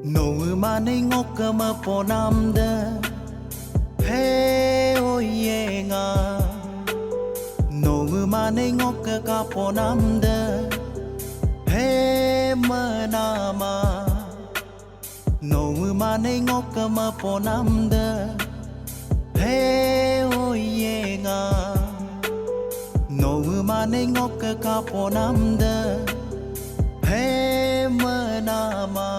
nô mà nay ngốc cơ mà po nam đơ hey ôi ye nga nô mà nay ngốc cơ cả po nam đơ hey mà na ma nô mà nay ngốc cơ mà po nam đơ hey ôi ye nga nô mà nay ngốc cơ cả po nam đơ hey mà na ma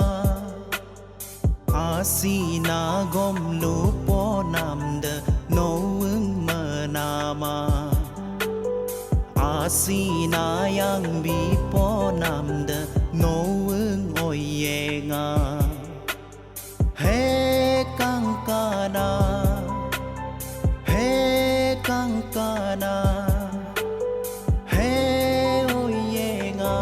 Asina gom lupo namda noung manama Asina yang bipo namda noung oyenga He kankana He kankana He oyenga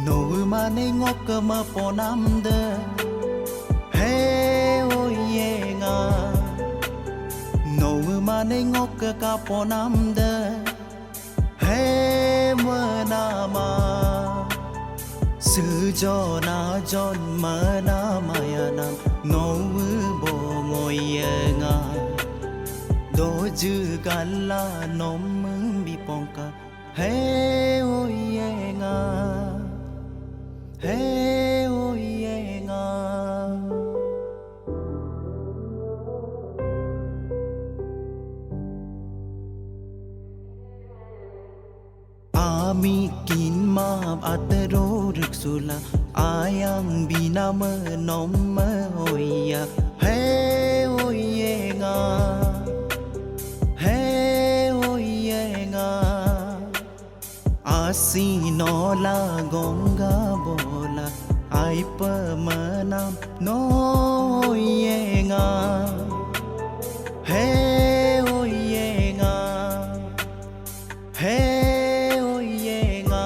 nô mà nay ngốc cơ mà po nam đơ hey ôi ye nga nô mà nay ngốc cơ cả po nam đơ hey mơ na ma sư cho na chọn mơ na maya nam nô bo ngồi nga đôi chữ gala nôm mưng bị bong cả hey ôi ye nga hey ôi ye nga ami kin ma atero riksula ayang binama nom hoya hey ôi ye nga hey ôi ye nga asino la gonga bola ai pa manam no ye nga hey ôi ye nga hey ôi ye nga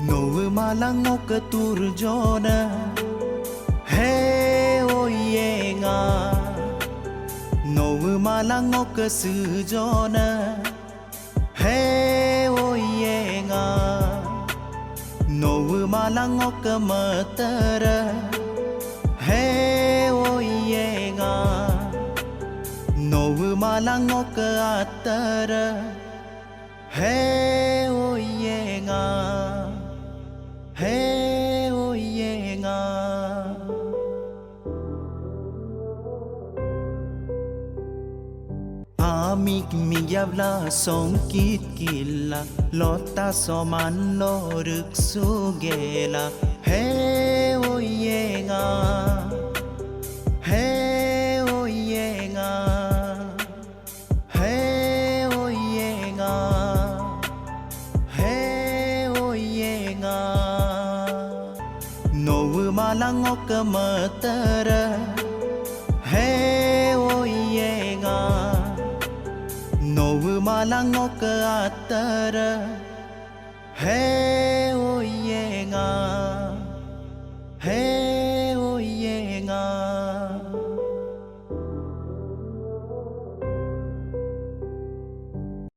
nô mà lang ngốc cơ tur jona hey ôi ye nga nô mà lang ngốc cơ sư jona hey ôi ye nga nô mà lang ngốc cơ mơ tơ hey ôi ye nga nô mà lang ngốc cơ atơ hey ôi ye nga hey ôi ye nga amik mi yavla song kit killa lotta soman lo ruk sugela hey ôi ye nga hey ôi ye nga hey ôi ye nga hey ôi ye nga nô mà lang ngốc cơ mơ tơ hey ôi ye nga nô mà lang ngốc cơ atơ